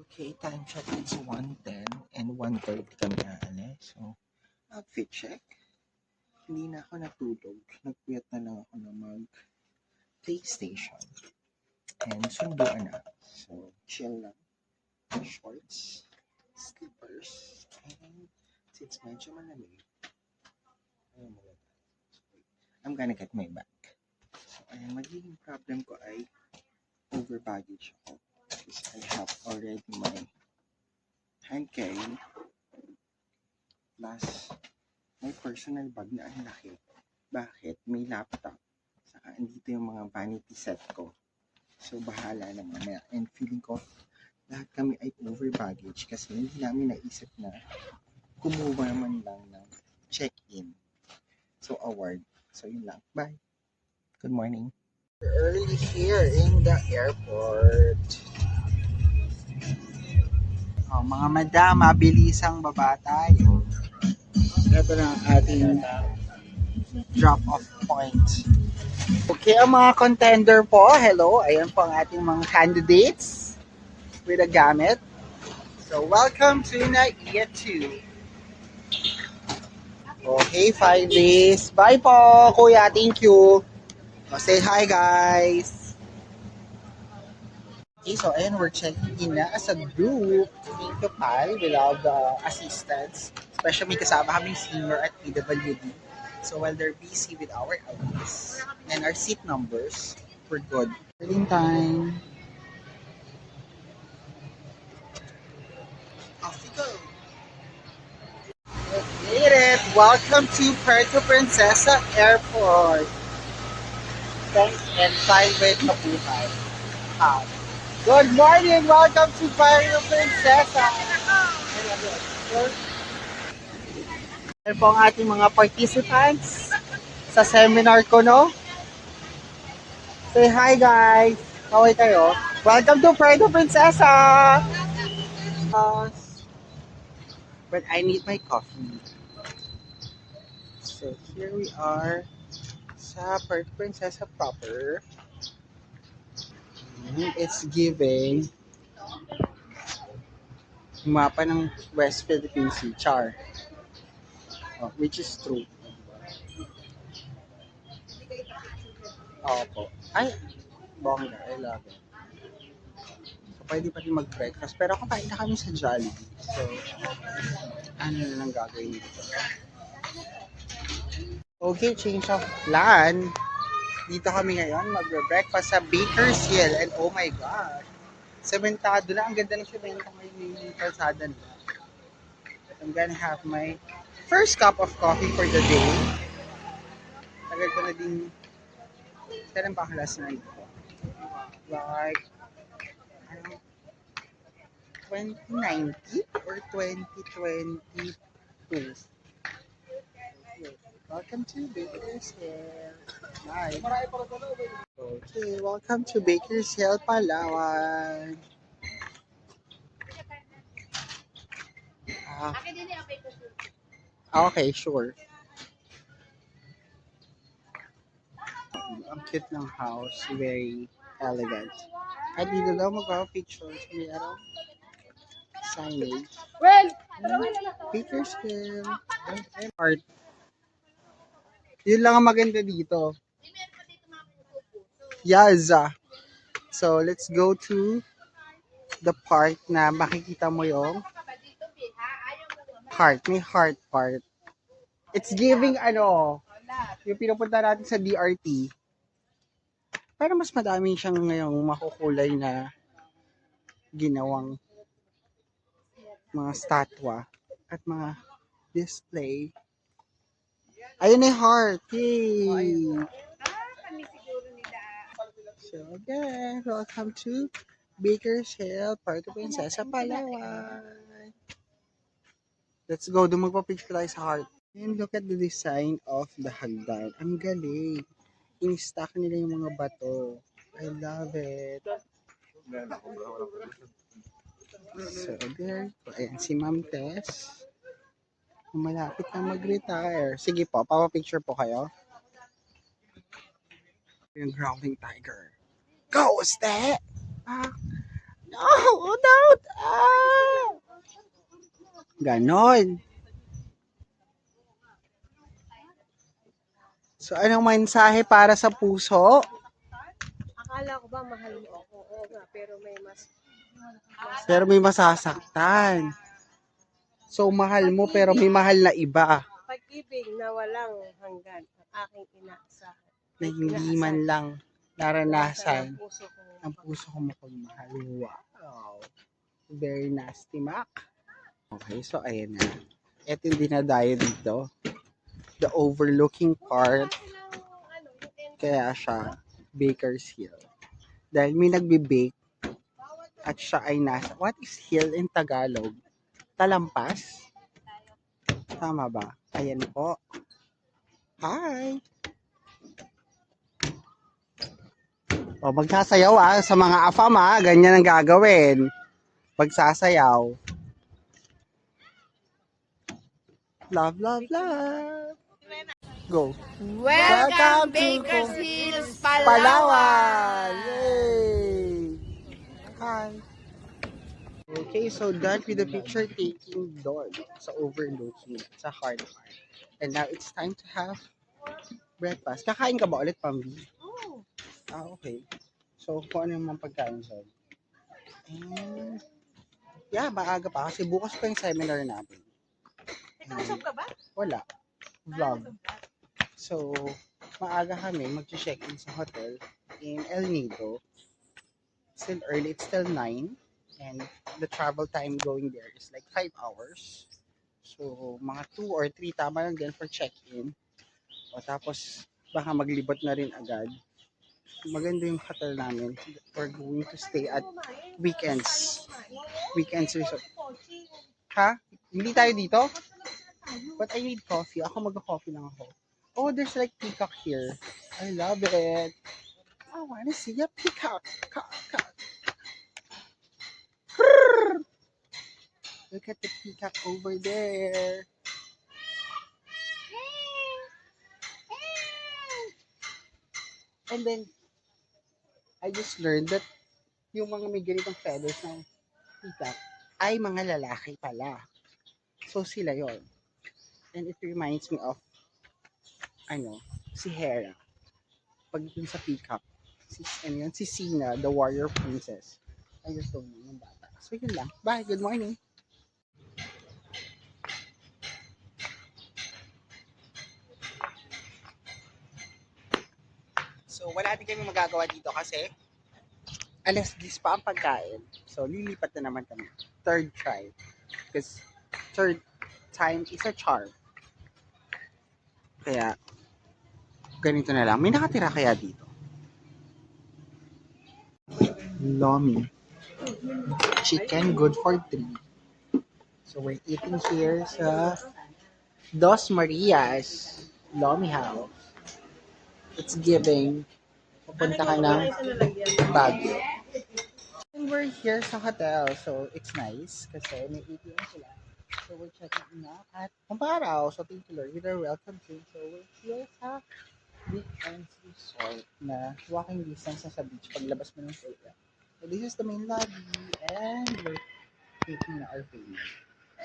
Okay, time check is 1:10 and 1:30 kami aalis. So, outfit check. Hindi na ako natulog. Nagpuyat na lang ako na mag-PlayStation. And sunduan na. So, chill lang. Shorts, slippers, and since medyo malamig, I'm gonna get my bag. So, ang magiging problem ko ay over baggage ako. Because I have already my hand carry plus may personal bag na ang laki. Bakit? May laptop. Saka andito yung mga vanity set ko. So, bahala na mamaya. And feeling ko, lahat kami ay over baggage kasi hindi namin naisip na kumuha man lang ng check-in. So, award. So, yun lang. Bye. Good morning. We're early here in the airport. Oh, mga madam, mabilisang baba tayo. Ito na ang ating drop-off point. Okay, ang mga contender po, hello. Ayan po ang ating mga candidates with a gamit. So, welcome to NAIA 2. Okay, 5 days. Bye po, kuya. Thank you. Say hi, guys. Okay, so ayan, we're checking in na as a group. Thank you, Pal. We love the assistance. Especially may kasama kaming senior at PWD. So while they're busy with our IDs and our seat numbers, we're good. Boarding time. Off we go. We made it. Welcome to Puerto Princesa Airport. Thanks and private mabuhay. Good morning. Welcome to Puerto Princesa. Ayan po ang ating mga participants sa seminar ko, no? Say hi, guys. Kaway kayo. Welcome to Puerto Princesa. But I need my coffee. So here we are sa Puerto Princesa proper. It's giving mapa ng West Philippine Sea, char. Which is true. Opo. Ay, bongga. I love it. So, pwede pa rin mag-breakfast. Pero kakain na kami sa Jollibee. So, ano na lang gagawin dito. Okay, change of plan. Dito kami ngayon, mag-breakfast sa Baker's Hill. And oh my God, sementado na. Ang ganda ng semento ngayon yung kalsada nila. I'm gonna have my first cup of coffee for the day. Tagal ko na din. Kailan pa ang last night ko? Like, 2019 or 2022. Welcome to Baker's Hill. Nice. Okay, welcome to Baker's Hill, Palawan. Okay, sure. Ang cute ng house, very elegant. At dito daw magpapapicture. May araw signage. Baker's Hill. Art. Yun lang ang maganda dito. Yaza. So, let's go to the part na makikita mo yung heart. May heart part. It's giving yung pinupunta natin sa DRT. Pero mas madami siyang ngayong makukulay na ginawang mga statwa at mga display. Ayun na yung heart. Yay! So again, welcome to Baker's Hill, Puerto Princesa, Palawan. Let's go. Doon magpa-picture tayo sa heart. And look at the design of the hagdan. Ang galing. In-stack nila yung mga bato. I love it. So there. Ayan si Ma'am Tess. Malapit na mag-retire. Sige po, papa-picture po kayo. Yung growling tiger. Go, Ste! No, don't! Ganon. So, anong mensahe para sa puso? Akala ko ba mahal mo ako? Oo nga, pero May masasaktan. So, mahal mo pero may mahal na iba pag-ibig na walang hanggan ang aking inaasahan. na hindi man lang naranasan Puso ko. ang puso ko mapagmahal. Wow. Very nasty, Mac. Okay, so ayan na. Ito yung dinadayo dito. The overlooking part. Kaya siya Baker's Hill. Dahil may nagbe-bake at siya ay nasa, what is hill in Tagalog? Talampas? Tama ba? Ayan po. Hi! O, magsasayaw sa mga afam ganyan ang gagawin. Magsasayaw. Love, love, love. Go. Welcome, Baker's Hills, Palawan! Yay! Hi! Okay, so done with the picture taking doon sa overlooking sa Heart Park. And now it's time to have breakfast. Kakain ka ba ulit, Pambi? Oo. Okay. So, kung ano yung mga pagkain dyan? And, yeah, maaga pa kasi bukas pa yung seminar natin. Nakausap ka ba? Wala. Vlog. So, maaga kami mag-check-in sa hotel in El Nido. Still early, it's still 9. And the travel time going there is like 5 hours. So, mga 2 or 3 tama lang din for check-in. O tapos, baka maglibot na rin agad. Maganda yung hotel namin. We're going to stay at weekends. Weekends resort. Ha? Hindi tayo dito? But I need coffee. Ako mag-coffee lang ako. Oh, there's like peacock here. I love it. I wanna see a peacock. Look at the peacock over there. And then, I just learned that yung mga may ganitong feathers ng peacock ay mga lalaki pala. So, sila yon. And it reminds me of, si Hera. Pag dun sa peacock. Si Sina, the warrior princess. I just don't know yung bata. So, yun lang. Bye. Good morning. So, wala din kami magagawa dito kasi 10:00 pa ang pagkain. So, lilipat na naman kami. Third try. Because third time is a charm. Kaya, ganito na lang. May nakatira kaya dito? Lomi. Chicken, good for 3. So, we're eating here sa Dos Marias Lomi House. It's giving. Pupunta ka ng Baguio. And we're here sa hotel, so it's nice kasi may ATM sila. So we're checking in now at Kumparaw. So thank you Lord, with our welcome drink. So we're here sa Weekends Resort na walking distance na sa beach paglabas mo ng area. So this is the main lobby and we're taking na our payment.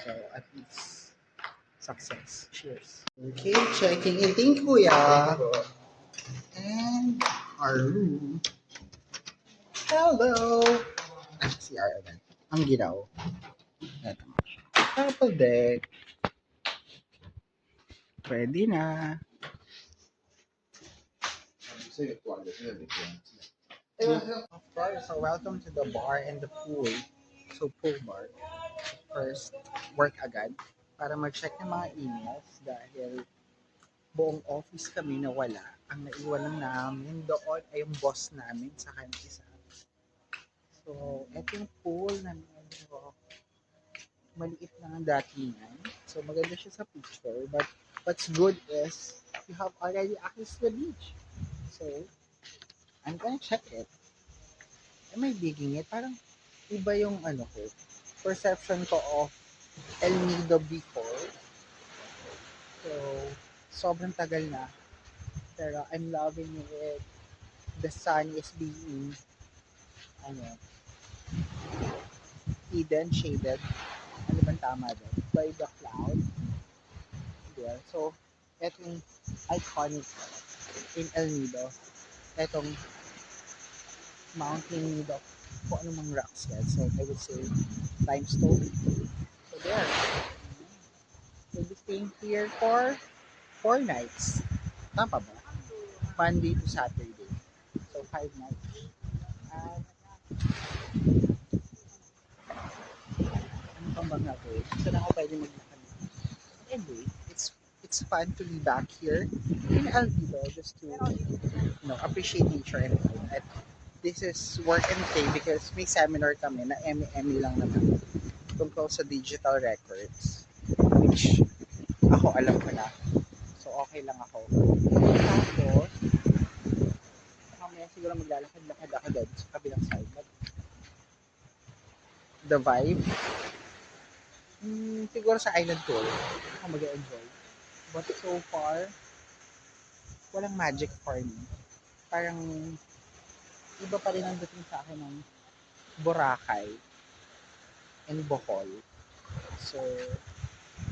So at least success. Cheers. Okay, checking in. Thank you, Kuya. And our room. Hello! CR agad. Ang ginaw. Ito. Purple deck. Pwede na. Of course, so welcome to the bar and the pool. So, pool bar. First, work agad para mag-check ng mga emails dahil buong office kami na wala. Ang naiwan lang namin doon ay yung boss namin sa kanyang isa. So, ito yung pool na medyo maliit lang ang datingan. So, maganda siya sa picture. But what's good is you have already access to the beach. So, I'm gonna check it. Am I digging it? Parang iba yung perception ko of El Nido before. So, sobrang tagal na. Pero I'm loving it. The sun is being hidden, shaded. Ano bang tama doon? by the cloud there. So, etong iconic in El Nido. Etong mountain Nido. Kung ano mang rocks yan. So, I would say limestone. So, there. We'll be staying here for 4 nights. Tama ba? Monday to Saturday. So, 5 nights. At ano pang bang gagawin? So, na ako pwede maglakad. Anyway, it's fun to be back here in Alvido just to appreciate nature and all. At this is work and play because may seminar kami na ME lang naman tungkol sa digital records which ako alam ko na. So okay lang ako. Tapos mamaya siguro maglalakad-lakad ako doon sa kabilang side. But the vibe siguro sa island tour ako mag-enjoy. But so far, walang magic for me. Parang iba pa rin ang dating sa akin ng Boracay and Bohol. So,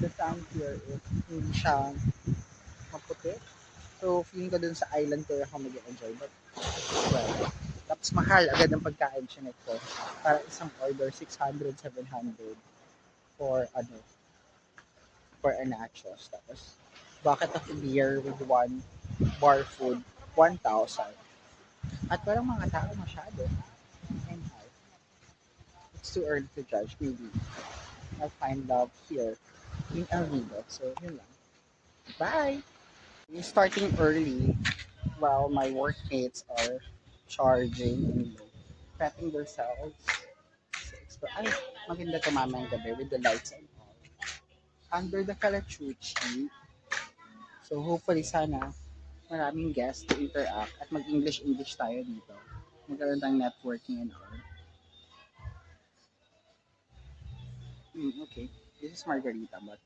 the sand here is hindi siya maputi. So, feeling ko dun sa island tour ako mag-enjoy. But, well, tapos mahal agad ang pagkain siya nito. Para isang order, 600, 700 for a nachos. Tapos, bucket of beer with one bar food, 1,000. At walang mga tao masyado. And it's too early to judge. Maybe I'll find love here in El Nido. So, yun lang. Bye! We're starting early while my workmates are charging and prepping themselves. Ay, maganda to mamayang gabi with the lights and all. Under the Calachuchi. So, hopefully sana maraming guests to interact at mag-English tayo dito. Magkaroon tayong networking and all. Okay. This is Margarita, but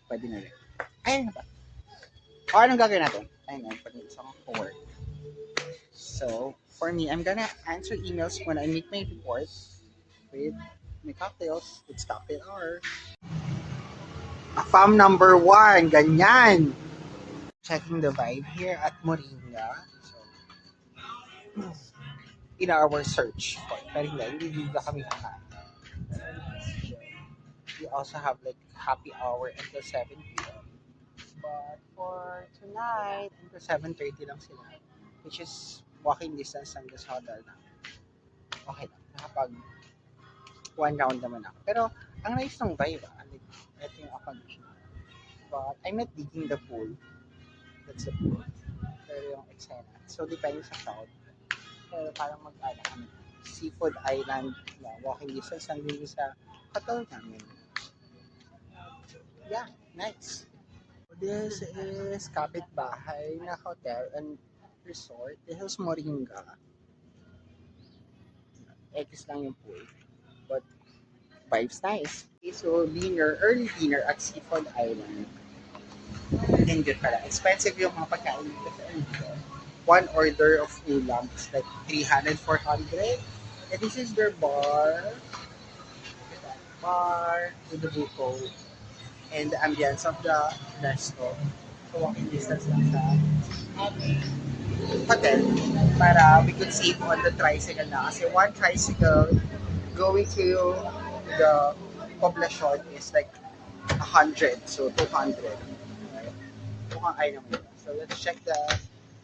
pwede na rin. Ayun na ba? O, anong gagawin natin? Ayun na, pag-isa ko work. So, for me, I'm gonna answer emails when I make my report with my cocktails. It's cocktail hour. Fam number 1, ganyan! Checking the vibe here at Moringa. So, in our search for Moringa, hindi na kami kakain. We also have like happy hour until 7 p.m. But for tonight, until 7:30 lang sila. Which is walking distance ng this hotel na. Okay lang. Nakapag one round naman ako. Pero, ang nice ng vibe, like, ito yung accommodation. But, I'm not digging the pool. That's the pool. Pero yung eksena. So, depende sa crowd. Pero parang kami. Seafood Island na walking distance lang din sa hotel namin. Yeah, nice. This is kapitbahay na hotel and resort. This is Moringa. X lang yung pool. But, vibes nice. Okay, so, early dinner at Seafood Island. And good pala. Expensive yung mga pagkain dito sa Erlito. One order of ulam is like 300, 400. And this is their bar. Bar with the buko. And the ambience of the resto. So, walking distance lang sa hotel para we could save on the tricycle na. Kasi one tricycle going to the poblacion is like 100. So, 200. Right? Mukhang ay naman. So, let's check the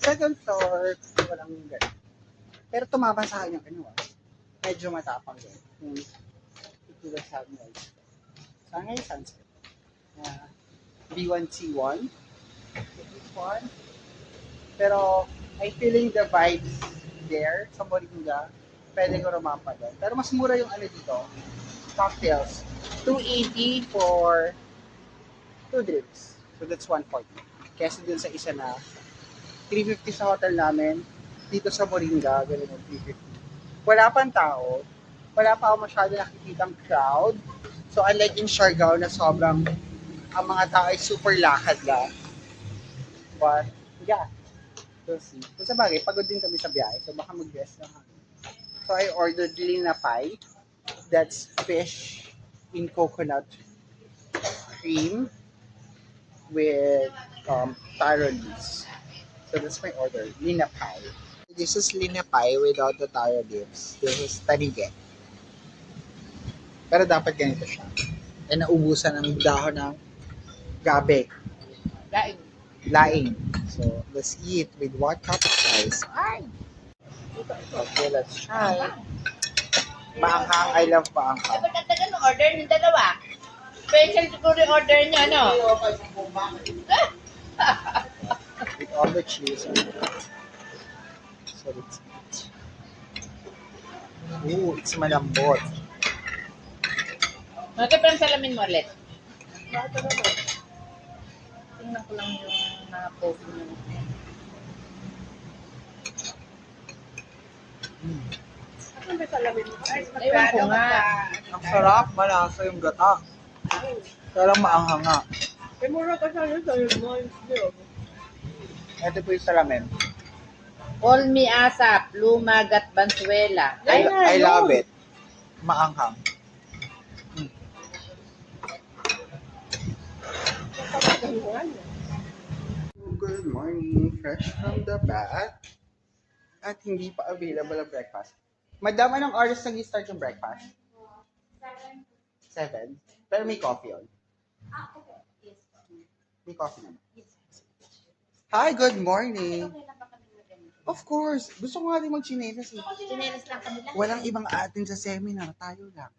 second floor. Walang ganun. Pero tumama sa akin yung medyo matapang yun. Ito lang sa akin. Saan ngayon sunset? B1C1. This one. Pero, I feeling the vibes there sa Moringa. Pwede ko rumampa doon. Pero mas mura yung dito. Cocktails. 280 for 2 drinks. So, that's 140. Kesa dun sa isa na 350 sa hotel namin. Dito sa Moringa, ganun yung 350. Wala pang tao. Wala pa ako masyado nakikitang crowd. So, unlike in Siargao na sobrang ang mga tao ay super lakad lang. But, yeah. We'll see. Kung sa bagay, pagod din kami sa biyahe. So, baka mag-rest lang kami. So, I ordered Lina Pie. That's fish in coconut cream with taro leaves. So that's my order, linapay. This is linapay without the taro leaves. This is tanige. Pero dapat ganito siya. Eh, naubusan ng dahon ng gabi. Laing. Laing. So, let's eat with 1 cup of rice. Ay! Okay, let's try. Maanghang. I love maanghang. Dapat natagal ng order ng dalawa. Special siguro yung order niya, no? With all the cheese on it. So, let's eat. Ooh, it's malambot. Okay, parang salamin mo ulit. Tingnan ko lang yung mga post niyo. Ano ba salamin mo? Ewan ko nga. Ang sarap, malasa yung gata. Kaya lang maanghang nga. Eh, mura ka sa salamin mo. Ito po yung salamin. Olmi Asap, Lumag at Bansuela. I love it. Maanghang. Good morning, fresh from the bath. At hindi pa available ang breakfast. Madam, anong oras nag-start yung breakfast? 7. Pero may coffee on. May coffee naman. Hi, good morning. Of course. Gusto ko nga din mag-chinelas eh. Chinelas lang kami lang. Walang ibang atin sa seminar. Tayo lang.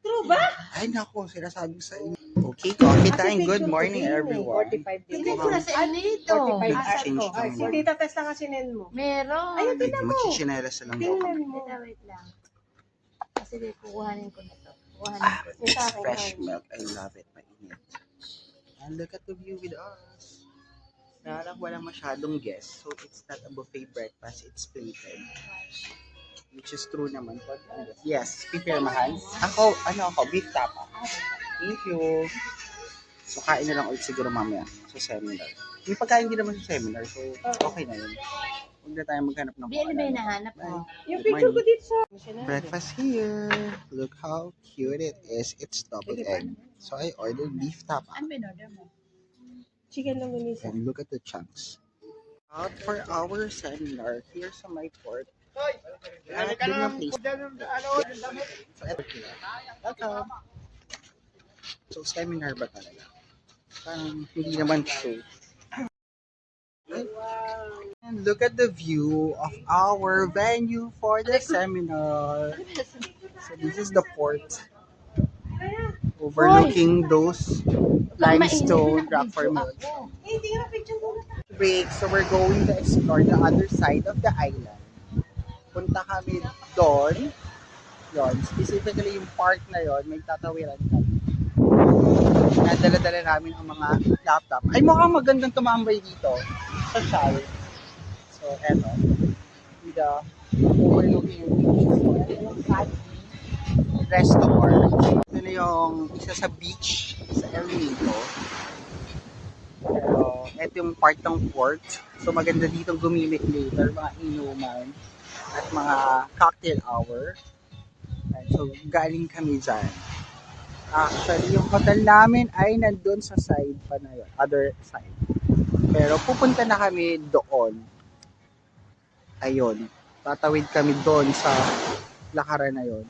True ba? Ay, nako. Sinasabi ko sa inyo. Okay, coffee time. Good morning, everyone. 45 days. Hindi ko na sa inito. 45 change Ay, ng si Tita Tess lang kasi nen mo. Meron. Ayun, mag-chinelas na lang ako. Tingnan mo. Wait lang. Sige, kukuhanin ko na to. Kukuhanin Ah, ko. it's fresh milk. I love it. Mainit. And look at the view with us. Kaya lang walang masyadong guests. So, it's not a buffet breakfast. It's plated. Which is true naman. But, yes, pipirmahan. Ako, beef tapa. Thank you. So, kain na lang ulit siguro mamaya sa seminar. May pagkain din naman sa seminar. So, okay na yun. Huwag na tayo maghanap ng Di, ano ba yung nahanap mo? Yung picture ko dito sa... Breakfast here. Look how cute it is. It's double egg. So, I ordered beef tapa. Ano ba yung order mo? Chicken lang gunisa. And look at the chunks. Out for our seminar. Here's some my pork. At dun yung place. So, eto kila. Welcome. So, seminar ba talaga? Parang hindi naman true. And look at the view of our venue for the seminar. So, this is the port. Overlooking those limestone rock formation. Break, so we're going to explore the other side of the island. Punta kami doon. Yon, specifically yung park na yon, may tatawiran kami. Nadala-dala namin ang mga laptop. Ay, mukhang magandang tumambay dito sa Shal. So, eto. With the overlooking yung beach. So, eto yung Caddy Restaurant. Ito na yung isa sa beach sa El Nido. Pero, ito yung part ng port. So, maganda dito gumimik later, mga inuman at mga cocktail hour. And so, galing kami dyan. Actually, yung hotel namin ay nandun sa side pa na yun, other side. Pero pupunta na kami doon. Ayun, tatawid kami doon sa lakaran na yun.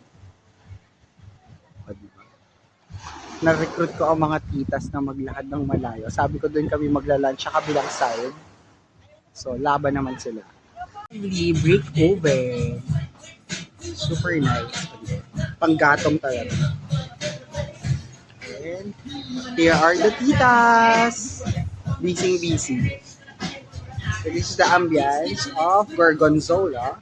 O, diba? Na-recruit ko ang mga titas na maglakad ng malayo. Sabi ko doon kami magla-lunch sa kabilang side. So, laban naman sila. Brick oven. Super nice. Panggatong talaga. And here are the titas. Busy. So this is the ambience of Gorgonzola.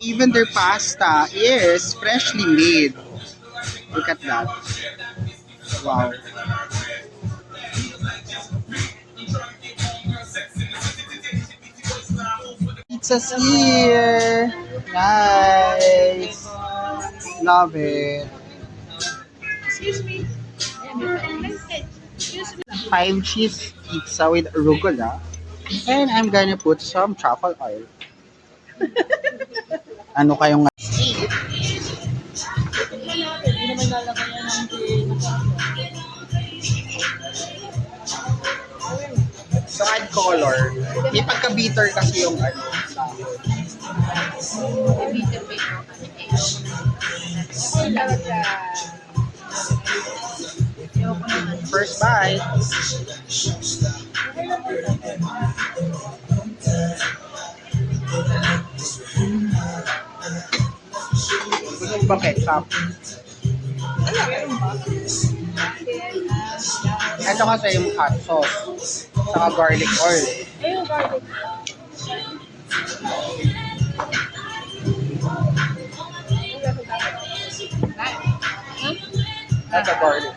Even their pasta is freshly made. Look at that. Wow. Pizza's here. Nice. Love it. Excuse me. 5 cheese pizza with arugula. And I'm gonna put some truffle oil. Ano kayong bitter kasi yung ano, sahod. First bite. Gusto mo ba ketchup? Ito kasi yung hot sauce. Saka garlic oil. Ayun, garlic. At the garlic.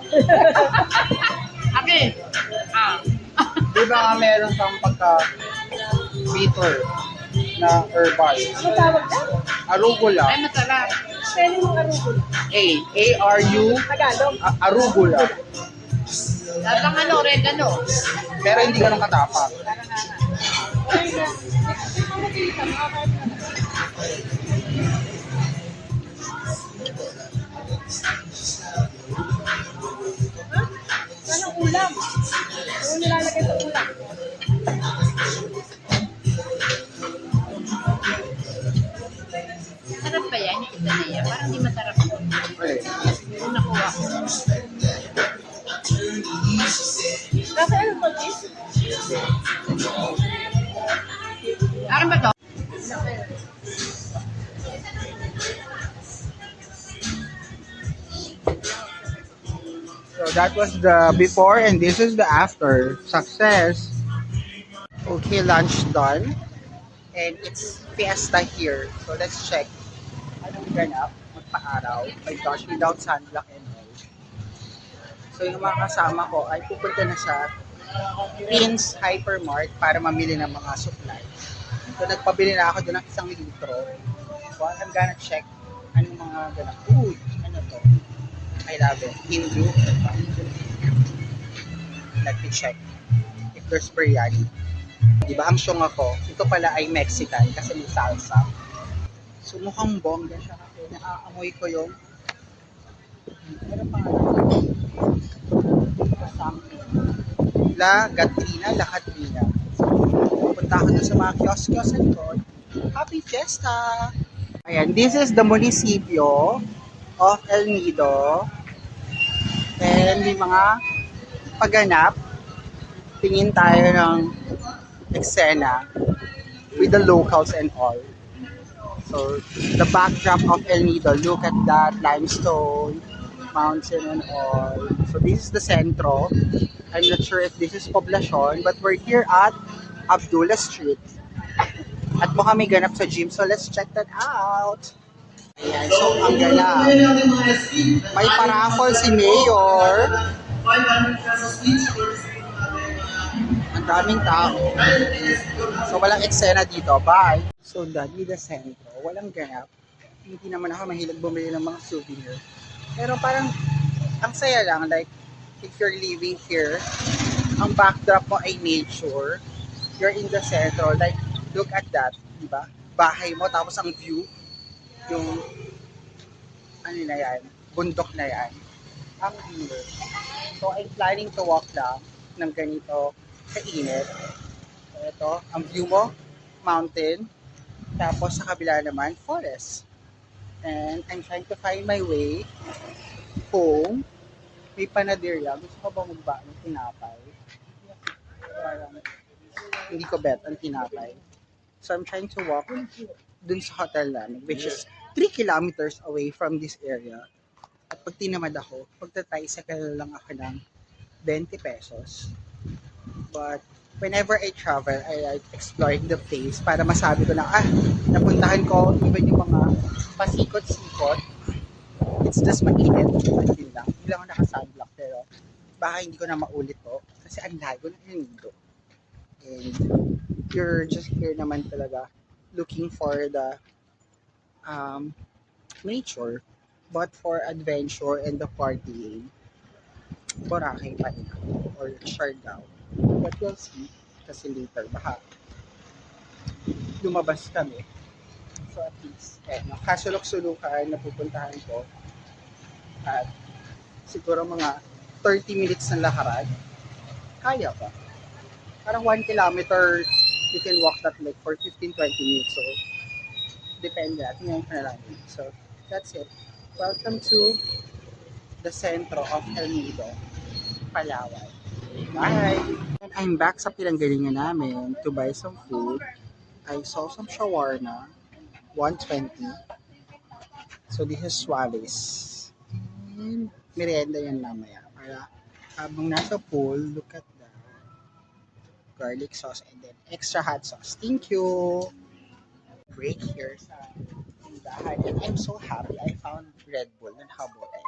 Abi. Ah. Di ba nga meron kang pagka-bitter na herbal? Ano tawag ka? Arugula. Ay, masarap. Pwede mo arugula. A-R-U, Tagalog. arugula. Lasang ano, oregano. Pero hindi ganun katapang. Ay, na. Ang makita, makakain mo na. Ha? Anong ulam? Ano nilalagay sa ulam? Sarap ba yan? Yung isa na yan. Parang di masarap. Okay. Yung nakuha ko. Kasi ano po, sis? Akin ba to? So that was the before and this is the after. Success. Okay, lunch done. And it's fiesta here. So let's check. Anong ganap? Magpa-araw. My gosh, without sunblock and all. So yung mga kasama ko ay pupunta na sa Prince Hypermart para mamili ng mga supplies. So nagpabili na ako doon ng 1 litro. So I'm gonna check anong mga ganap. Uy, ano to? I love it. Hindu. Let me check if there's biryani. Diba, hamsyong ako. Ito pala ay Mexican kasi may salsa. So mukhang bongga siya kasi naaamoy ko yung ano pa La Gatrina, La Catrina. Punta ako dun sa mga kiosk-kiosk sa likod. Happy Fiesta! Ayan, this is the munisipyo of El Nido. And may mga pagganap. Tingin tayo ng eksena with the locals and all. So, the backdrop of El Nido, look at that limestone, mountain and all. So, this is the centro. I'm not sure if this is Poblacion, but we're here at Abdullah Street. At mukhang may ganap sa gym, so let's check that out. Ayan, so ang ganap. May paraffol si Mayor. Ang daming tao. So walang eksena dito. Bye! So dahil the centro, walang ganap. Hindi naman ako mahilig bumili ng mga souvenir. Pero parang ang saya lang. Like, if you're living here, ang backdrop mo ay nature. You're in the centro. Like, look at that. Diba? Bahay mo, tapos ang view, yung, ano na yan, bundok na yan. Ang view. So, I'm planning to walk lang ng ganito kainit. So, ito, ang view mo, mountain. Tapos, sa kabila naman, forest. And I'm trying to find my way home. May panaderia. Gusto ko ba magba ng tinapay? Parang, hindi ko bet ang tinapay. So I'm trying to walk dun sa hotel namin, which is 3 kilometers away from this area. At pag tinamad ako, pagta-tricycle lang ako ng 20 pesos. But whenever I travel, I like exploring the place para masabi ko na, napuntahan ko even yung mga pasikot-sikot. It's just mainit. Hindi lang ako naka-sunblock, pero baka hindi ko na maulit to kasi ang lago na nindo. And you're just here naman talaga looking for the nature, but for adventure and the partying, Boracay pa rin ako, or Siargao. But we'll see kasi later baka lumabas kami. So at least, kasulok-sulukan na pupuntahan ko at siguro mga 30 minutes na lakaran. Kaya pa. Parang 1 kilometer you can walk that lake for 15-20 minutes. So, depende. Tingnan ko na lang. So, that's it. Welcome to the centro of El Nido, Palawan. Bye! And I'm back sa pinanggalingan namin to buy some food. I saw some shawarma, 120. So this is Suave's. And merienda yan mamaya. Para habang nasa pool, look at that. Garlic sauce and then extra hot sauce. Thank you! Break here sa tindahan. And I'm so happy I found Red Bull ng Habote.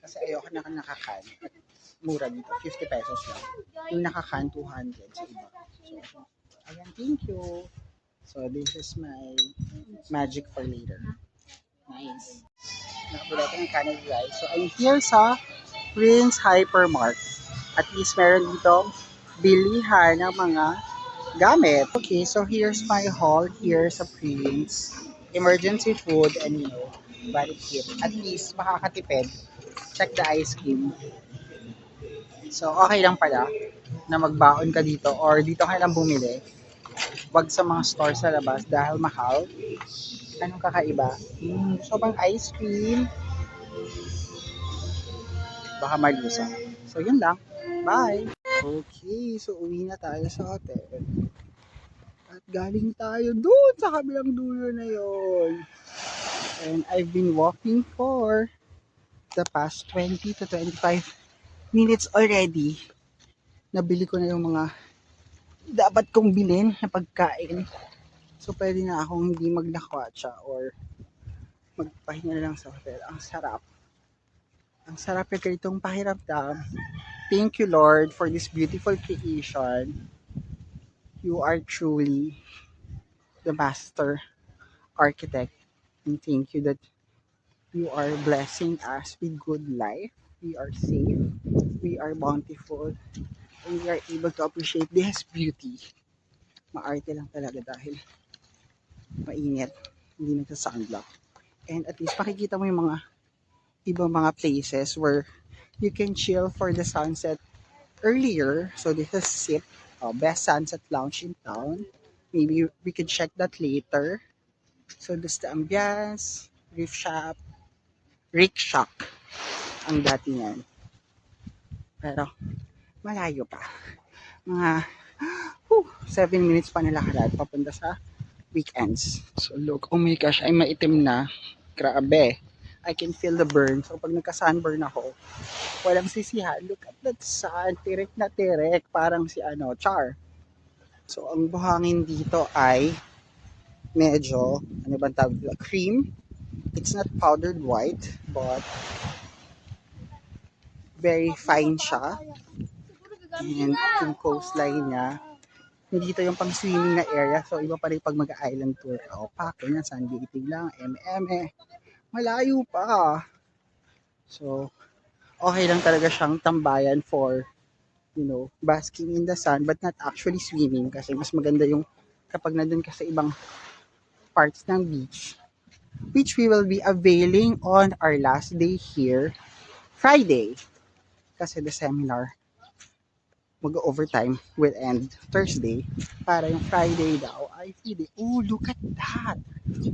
Kasi ayoko na nakakan. At mura dito, 50 pesos lang. Yung nakakan, 200 sa iba. So, ayan, thank you. So, this is my magic for later. Nice. Nakapulata ng Canada Dry. So, I'm here sa Prince Hypermart. At least meron dito bilihan ng mga gamit. Okay, so here's my haul here sa Prince. Emergency food and body kit. At least makakatipid. Check the ice cream. So, okay lang pala na magbaon ka dito or dito ka lang bumili. Wag sa mga store sa labas dahil mahal. Anong kakaiba? So, bang ice cream? Baka malusa. So, yun lang. Bye! Okay, so uwi na tayo sa hotel. At galing tayo doon sa kabilang dulo na yon. And I've been walking for the past 20 to 25 minutes already. Nabili ko na yung mga dapat kong bilhin na pagkain. So, pwede na akong hindi maglakwatsa or magpahinga na lang sa hotel. Ang sarap. Ang sarap yung ganitong pakiramdam. Thank you, Lord, for this beautiful creation. You are truly the master architect. And thank you that you are blessing us with good life. We are safe. We are bountiful. And we are able to appreciate this beauty. Maarte lang talaga dahil mainit. Hindi nagsa-sunblock. And at least makikita mo yung mga ibang mga places where you can chill for the sunset earlier. So this is SIP, Best Sunset Lounge in town. Maybe we can check that later. So this the ambience, Rick Shack ang dati niyan. Pero malayo pa. Mga 7 minutes pa nilakad papunta sa weekends. So look, oh my gosh, ay maitim na. Grabe. I can feel the burn. So pag nagka-sunburn ako, walang sisihan. Look at that sun. Tirek na tirek. Parang si Char. So ang buhangin dito ay medyo, ano bang tawag dito? Cream. It's not powdered white, but very fine siya. And yung coastline niya, hindi ito yung pang swimming na area. So iba pa rin pag mag-island tour. Pako yan, sun gating lang, malayo pa. So, okay lang talaga siyang tambayan for, basking in the sun, but not actually swimming. Kasi mas maganda yung kapag nandun ka sa ibang parts ng beach, which we will be availing on our last day here, Friday. Kasi the seminar mag-overtime will end Thursday. Para yung Friday daw ay free day. Oh, look at that!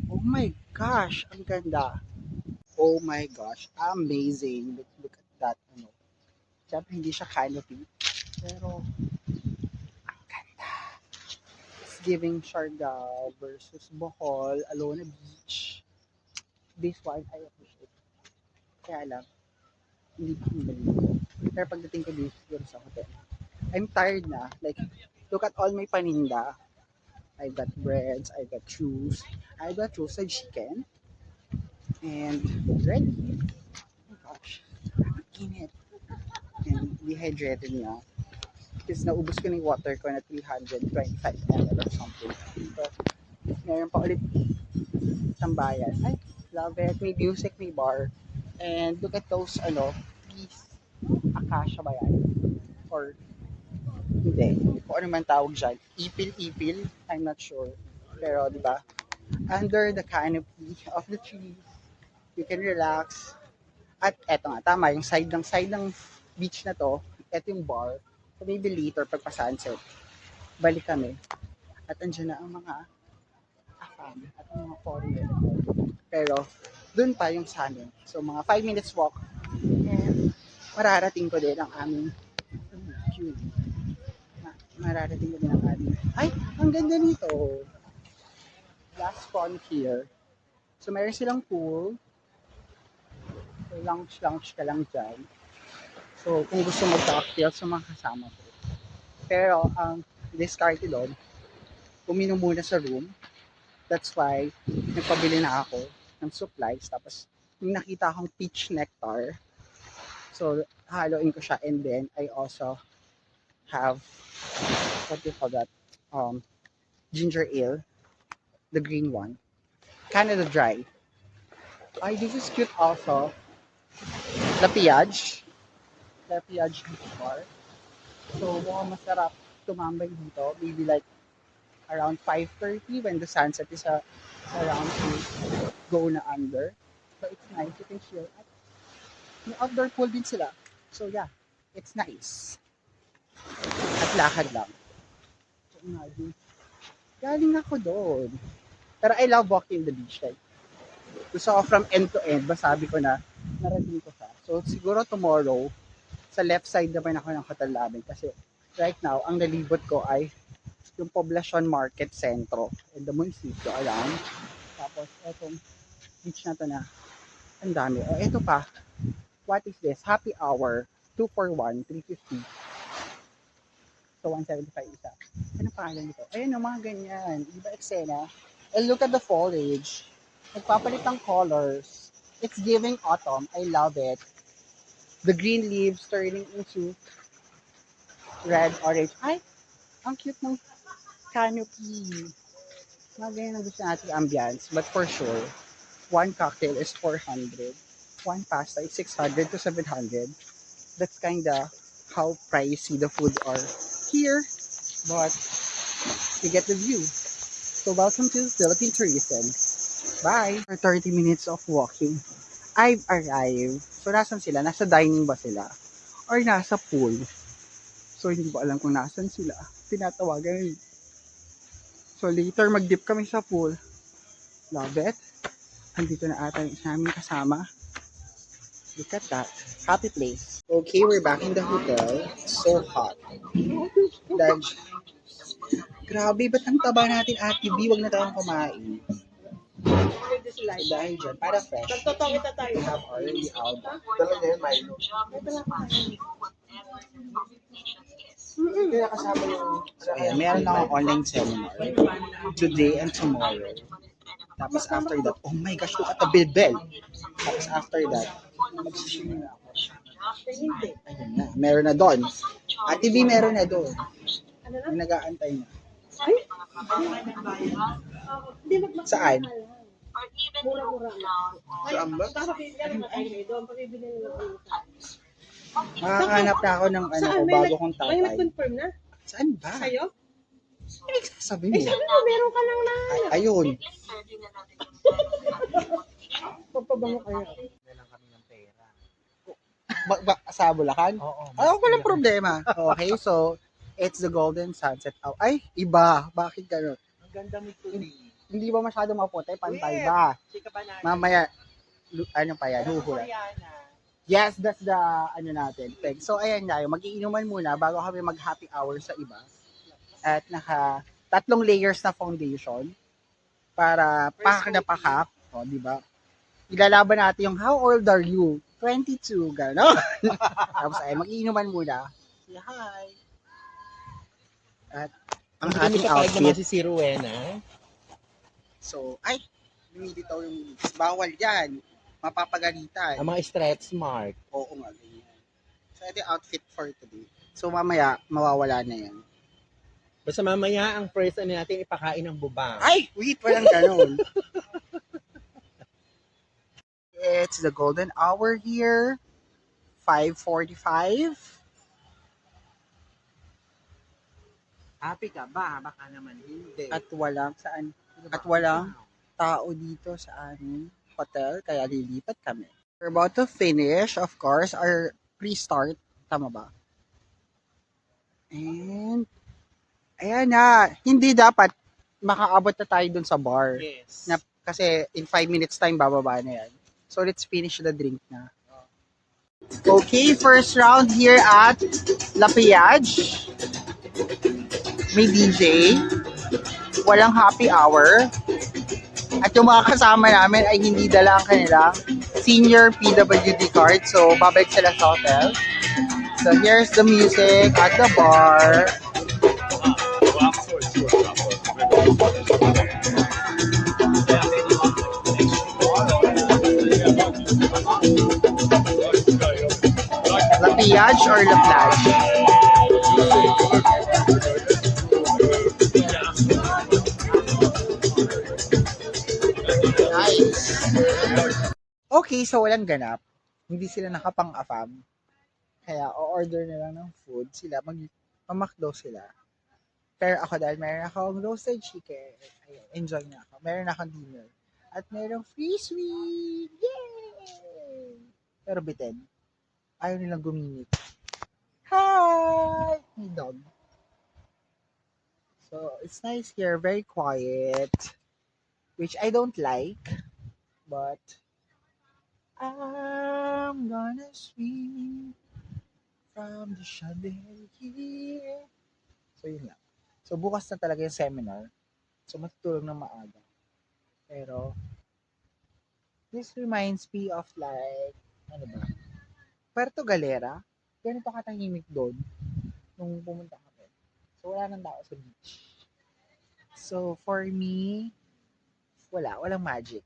Oh my gosh, ang ganda! Oh my gosh, amazing! Look at that, Siyempre hindi siya canopy, pero ang ganda. It's giving Siargao versus Bohol, Alona Beach. This one, I appreciate. Kaya lang, hindi pa akong balik. Pero pagdating ko dito sa hotel, I'm tired na. Like, look at all my paninda. I got breads, I got juice, I got roasted chicken, and ready. Oh my gosh, ang init. And dehydrated na. Because naubos ko na yung water ko na 325 ml or something. So, ngayon pa ulit tambayan. Ay, love it. May music, may bar. And look at those, trees. Acacia ba yan? Or, hindi. Kung ano man tawag dyan. Ipil-ipil. I'm not sure. Pero, di ba? Under the canopy of the trees, you can relax. At eto nga, tama, yung side ng beach na to, eto yung bar. So maybe later, pagpa-sunset, balik kami. At andyan na ang mga afam at ang mga foreigner. Pero, dun pa yung sa amin. So, mga 5 minutes walk. And, mararating ko din ang aming queue. Mararating ko din ang aming, ay, ang ganda nito. Last frontier. So, meron silang pool. So, lunch ka lang dyan. So, kung gusto mag-cocktail sa mga kasama ko. Pero, ang discarte doon, uminom muna sa room. That's why, nagpabili na ako ng supplies. Tapos, yung nakita akong peach nectar. So, haluin ko siya. And then, I also have, what do you call that? Ginger ale. The green one. Canada Dry. Ay, this is cute also. La Piage. La Piage Beach Bar. So, mukhang masarap tumambay dito. Maybe like around 5:30 when the sunset is around to go na under. So, it's nice. You can chill. At may outdoor pool din sila. So, yeah. It's nice. At lakad lang. So, imagine. Galing ako doon. Pero I love walking the beach. Like, gusto ko from end to end. Masabi ko na narating ko siya. So, siguro tomorrow, sa left side naman ako ng hotel namin. Kasi right now, ang nalibot ko ay yung Poblacion Market Centro and the municipio around. Tapos, etong beach na to na ang dami. O, eto pa. What is this? Happy hour. 2 for 1, 350. So, 175 isa. Ano pangalan nito? Ayun, mga ganyan. Iba eksena. And look at the foliage. Nagpapalit ng colors. It's giving autumn. I love it. The green leaves turning into red, orange. Ay, ang cute ng canopy. Mga ganyan ang gusto natin ambience. But for sure, one cocktail is 400. One pasta is 600 to 700. That's kinda how pricey the food are here. But you get the view. So welcome to Philippine Tourism. Bye! For 30 minutes of walking, I've arrived. So nasan sila? Nasa dining ba sila? Or nasa pool? So hindi ko alam kung nasan sila. Tinatawagan. So later mag-dip kami sa pool. Love it. Andito na ata yung isa naming kasama. Look at that. Happy place. Okay, we're back in the hotel. It's so hot. Dahil, grabe, ba't ang taba natin, Ate B? Huwag na tayong kumain. So, dahil dyan, para fresh, we have already out. Talaga yun, Milo. Kaya kasama yung... So, ayan, meron akong online seminar today and tomorrow. Tapos after that, oh my gosh, look at the bell. Tapos after that, magsiswimming na ako. Ayun na, meron na doon. Ate B, meron na doon. May nag-aantay na. Saan? Mura-mura. Saan ba? Pakibili nila ng Makakahanap na ako ng ano ko bago kong May tatay. nag-confirm na? Saan ba? Sa'yo? Ano sabi Eh, mo? sabi mo, meron ka nang na. Ayun. Pagpabango kayo. Sa Bulacan? Oo. Ako walang problema. Okay, so, it's the golden sunset. Oh, ay, iba. Bakit gano'n? Ang ganda mo today. Hindi ba masyado maputi? Pantay ba? Chika banana. Mamaya, ano pa yan? Huhulat. Yes, that's the, ano natin, peg. So, ayan na, mag-iinuman muna bago kami mag-happy hour sa iba. At naka 3 layers na foundation para pakak na pakak. O, di ba? Ilalaban natin yung, how old are you? 22, gano'n. Tapos, ay, mag-iinuman muna. Say hi. At, ang ating outfit. Si Rowena. So, ay, lumilitaw yung bawal yan. Mapapagalitan. Ang mga stretch mark. Oo nga, ganyan. So, ito yung outfit for today. So, mamaya, mawawala na yan. Basta mamaya, ang first ano natin ipakain ng bubang. Ay, wait, walang ganun. It's the golden hour here. 5:45. Happy ka ba? Baka naman hindi. At walang, saan? At walang tao dito sa aming hotel, kaya lilipat kami. We're about to finish, of course, our pre-start. Tama ba? And Ayan na, hindi dapat makaabot na tayo dun sa bar. Yes. Na, kasi in 5 minutes time, bababa na yan. So, let's finish the drink na. Okay, first round here at La Piage. May DJ. Walang happy hour. At yung mga kasama namin ay hindi dala ang kanilang senior PWD card. So, babalik sila sa hotel. So, here's the music at the bar. La Piage or La Plage? Nice. Okay, so walang ganap. Hindi sila nakapang-afam. Kaya o-order na lang ng food sila. Mag-McDo sila. Pero ako dahil meron akong roasted chicken. Ayun, enjoy na ako. Meron akong dinner. At merong free sweet. Yay! Pero bitin. Ayaw nilang gumimik. Hi! May dog. So, it's nice here. Very quiet. Which I don't like. But, I'm gonna swing from the chandelier. So, yun lang. So, bukas na talaga yung seminar. So, matutulog ng maaga. Pero, this reminds me of like, ano ba? Puerto Galera. Ganito katahimik doon nung pumunta kami. So, wala nang tao sa beach. So, for me, walang magic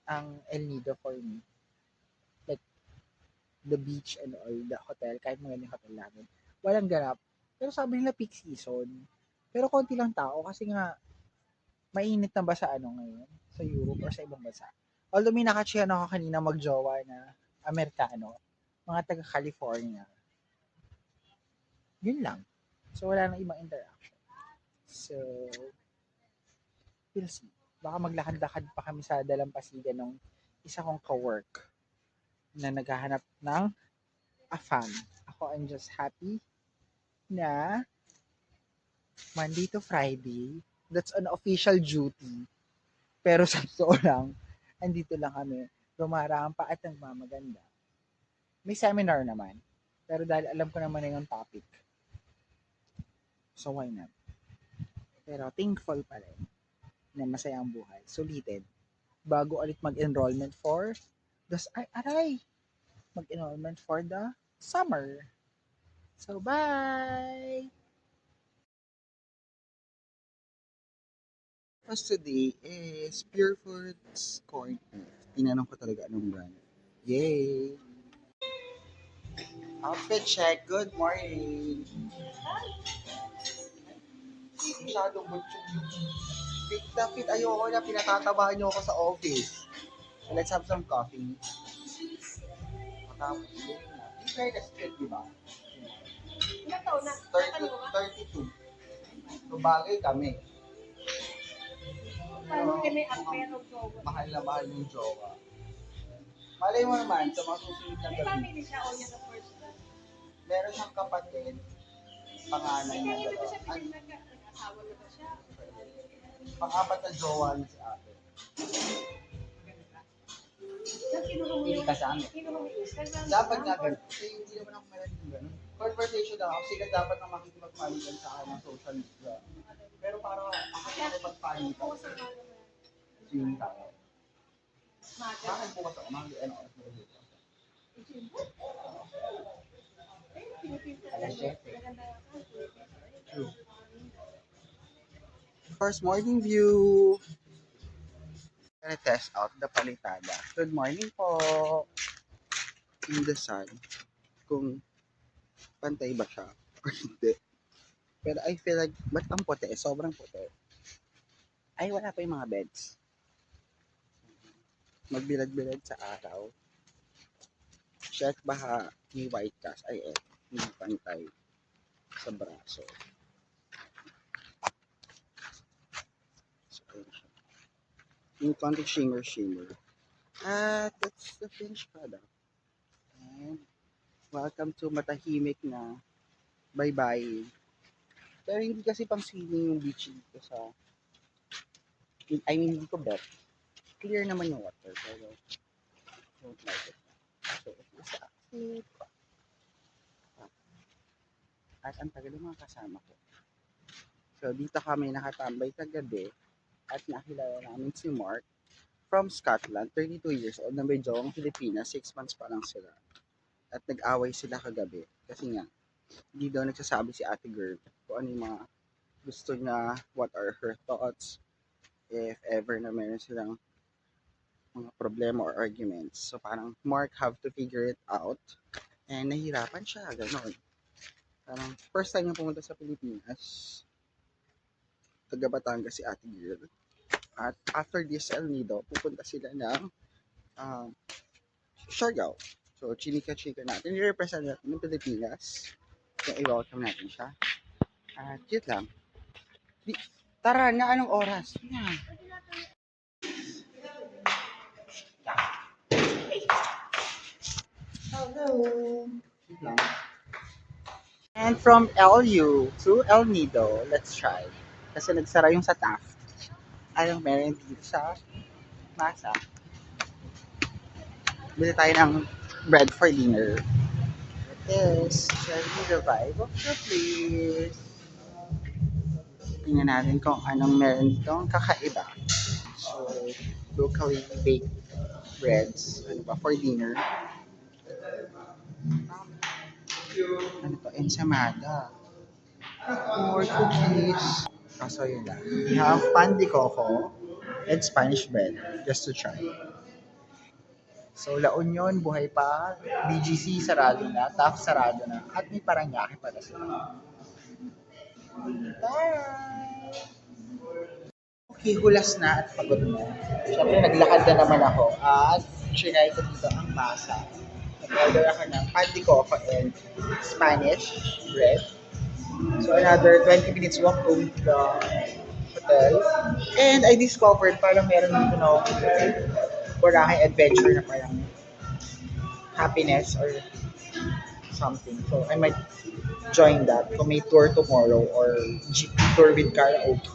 ang El Nido for me. Like, the beach and all, the hotel, kahit magandang hotel namin. Walang ganap. Pero sabi nila peak season. Pero konti lang tao kasi nga, mainit na ba sa ano ngayon? Sa Europe or sa ibang bansa? Although may nakachiyan ako kanina magjowa na Amerikano, mga taga California. Yun lang. So, wala nang ibang interaction. So, we'll see. Baka maglakad-lakad pa kami sa dalampasigan ng isa kong ka-work na naghahanap ng AFAM. Ako, I'm just happy na Monday to Friday, that's an official duty. Pero sa totoo lang, andito lang kami, rumarampa at nagmamaganda. May seminar naman. Pero dahil alam ko naman na yung topic, so why not? Pero thankful pa rin na masaya ang buhay. Sulitin. Bago ulit mag-enrollment for mag-enrollment for the summer. So, bye! First today is Pure Foods Corn Beef. Tinanong ko talaga anong brand. Yay! Outfit check. Good morning. Masyadong butchog yung fit na fit. Ayoko na. Pinatatabaan niyo ako sa office. So, let's have some coffee. Matapos yun na. Di fairness fit, di ba? Ilang taon na? 32. So, bagay kami. Paano may apero jowa? Mahal yung jowa. Malay mo naman, sa mga susunod na May gabi, family siya o niya the first one? meron siyang kapatid, panganay na Hindi ko dalawa. siya nag-asawa na ba siya? Pang-apat na jowa niya si ate. Nang kinuha mo Hindi yung... ka sa amin. Kinuha mo yung Instagram. Dapat nga ganun. Kasi hindi naman ako meron yung ganun. Conversation lang ako. Sila dapat na makikipagpalitan sa akin ng social media. Pero parang ako na nakipagpalitan. Oo, sa mga naman. Yung tao. Maga. Bakit bukas ako? Mga ano oras na dito. Alas 7. True. First morning view. Gonna test out the palitada. Good morning po. In the sun. Kung pantay ba siya or hindi. Pero I feel like, ba't ang puti? Sobrang puti. Ay, wala pa yung mga beds. Magbilad-bilad sa araw. Check baka may white cast. Ay, hindi pantay sa braso. So, ayun siya. Yung konting shimmer. At that's the finished product. And welcome to matahimik na bye-bye. Pero hindi kasi pang swimming yung beach dito sa, I mean, hindi ko bet. Clear naman yung water, pero don't like it. So, it is active. At ang tagal ng mga kasama ko. So, dito kami nakatambay kagabi at nakilala namin si Mark from Scotland, 32 years old, na may jawang Pilipinas, 6 months pa lang sila. At nag-away sila kagabi kasi nga, hindi daw nagsasabi si ate girl kung ano yung mga gusto niya, what are her thoughts, if ever na meron silang mga problema or arguments. So parang Mark have to figure it out and nahirapan siya, gano'n. Parang first time niya pumunta sa Pilipinas, taga Batangas si ate girl. At after this El Nido, pupunta sila ng Siargao. So, chinika-chika natin. I-represent natin ng Pilipinas. So, i-welcome natin siya. At yun lang. Tara na, anong oras? Yeah. Hello. Yun lang. And from LU to El Nido, let's try. Kasi nagsara yung sa Taft. Anong meron dito sa masa? Bili tayo ng bread for dinner. Yes, share me the vibe of the place. Tingnan natin kung anong meron dito ang kakaiba. So, locally baked breads. Ano ba? For dinner. Ano to? Ensamada. Or cookies. So, yun lang. We have pan de coco and Spanish bread. Just to try. So, La Union, buhay pa. BGC, sarado na. Taft, sarado na. At may Paranaque pala sila. Bye! Okay, hulas na at pagod na. Siyempre, naglakad na naman ako. At trinay ko dito ang masa. Nag-order ako ng pan de coco and Spanish bread. So, another 20 minutes walk to the hotel. And I discovered parang meron dito no Boracay adventure na parang happiness or something. So, I might join that. So, may tour tomorrow or jeep tour with karaoke.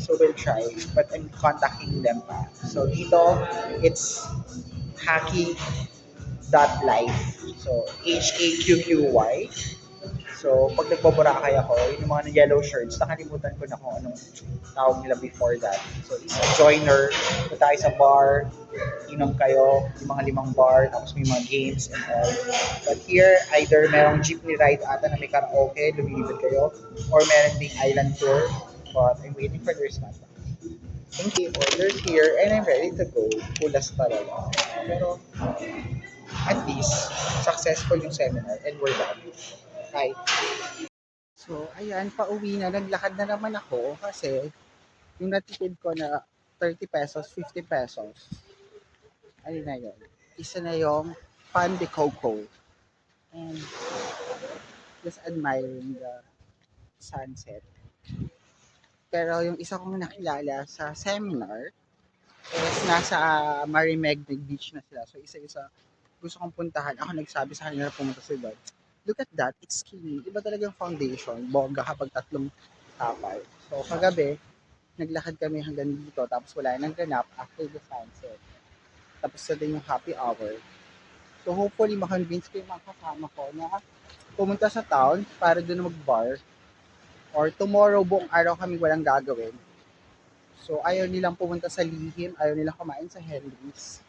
So, we'll try. But I'm contacting them pa. So, dito, it's haki.life. So, HAQQY. So, pag nagbaboracay ako, yung mga yellow shirts, nakalimutan ko na kung anong tawag nila before that. So, isa joiner, punta tayo sa bar, inom kayo, yung mga 5 bar, tapos may mga games and all. But here, either merong jeepney ride ata na may karaoke, lumilipad kayo, or meron ding island tour. But I'm waiting for the response. Thank you. Orders here, and I'm ready to go. Pulas talaga. Pero, at least, successful yung seminar, and we're done. Bye. So, ayan, pauwi na. Naglakad na naman ako kasi yung natipid ko na 30 pesos, 50 pesos. Ano na yun? Isa na yung pan de coco. And just admiring the sunset. Pero yung isa kong nakilala sa seminar is nasa Marimegme Beach na sila. So, isa-isa gusto kong puntahan. Ako nagsabi sa kanila na pumunta sila. Look at that, it's skinny. Iba talagang foundation. Bongga kapag 3 tapal. So, kagabi, naglakad kami hanggang dito. Tapos wala nang ganap after the sunset. Tapos na din yung happy hour. So, hopefully, makonvince ko yung mga kasama ko na pumunta sa town para doon mag-bar. Or tomorrow, buong araw kami walang gagawin. So, ayaw nilang pumunta sa Lihim. Ayaw nilang kumain sa Henry's.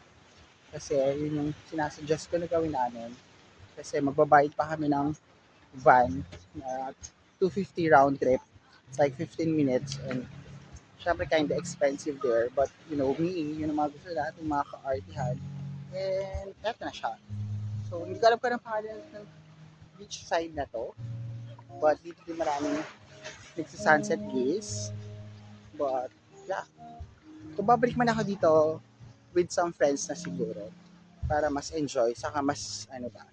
Kasi, yun yung sinasuggest ko na gawin namin. Kasi magbabayad pa kami ng van na 250 round trip. It's like 15 minutes and syempre kinda expensive there. But you know, me, yun ang mga gusto natin, mga ka-artihan. And eto na siya. So, hindi ko alam ko ng pangalan ng beach side na to. But dito din maraming nagsa-sunset gaze. But yeah. So, babalik man ako dito with some friends na siguro para mas enjoy, saka mas ano ba,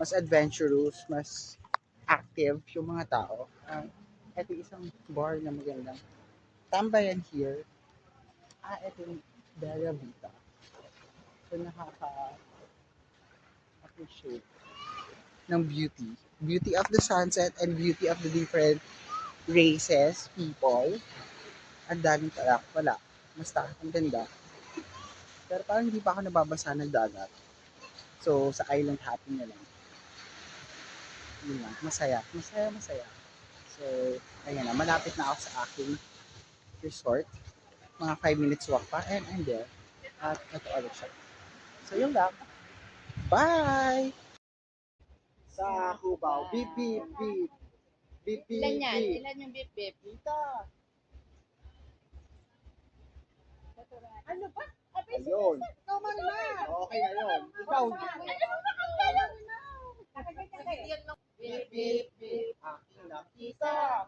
mas adventurous, mas active yung mga tao. Ito isang bar na magandang tambayan here. Ito yung Bella Vita. So, nakaka-appreciate ng beauty. Beauty of the sunset and beauty of the different races, people. Ang daming talak. Wala. Basta, ang ganda. Pero parang hindi pa ako nababasa ng dagat. So, sa island hopping na lang. Yun lang. Masaya. Masaya, masaya. So, ayun na. Malapit na ako sa aking resort. Mga 5 minutes walk pa. And I'm there. At ito ulit siya. So, yun lang. Bye! Sa Cubao. Beep, beep, beep. Beep, beep, Ilan yan? beep. Ilan yung bip-bip? Tita! Ano ba? Ayun. Okay na yun. Ikaw. Beep, beep, beep. Aking nakita.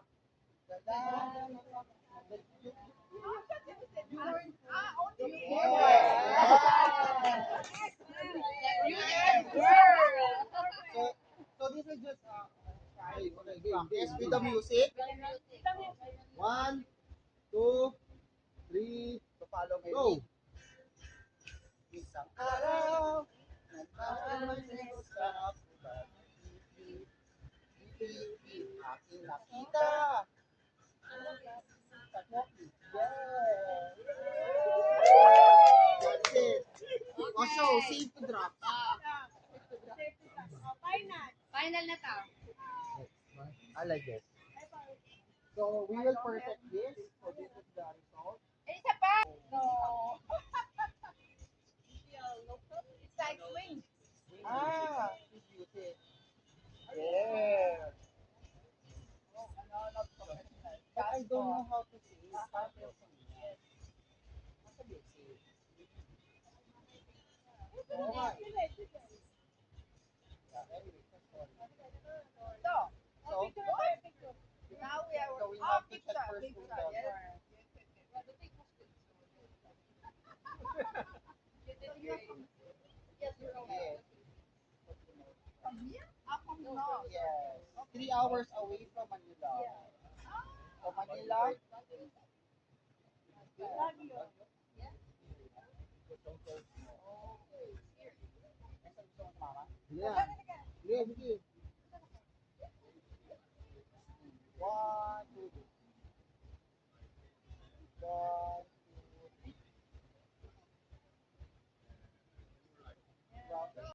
So this is just practice with the music. 1, 2, 3, so follow my lead. Isang araw, nagmamalas sa pubat. Aking nakita. That's it. Also, save to drop. Final na to. I like this. So we will perfect this. So this is the result. Eh, isa pa! No. It's like wings. Ah, beauty. Yeah. But I don't know how to say it. So, now we are So we all have to picture. check first Picture, who yes. Yes. 3 hours away from Manila. So Manila. Yeah. Yeah, sige.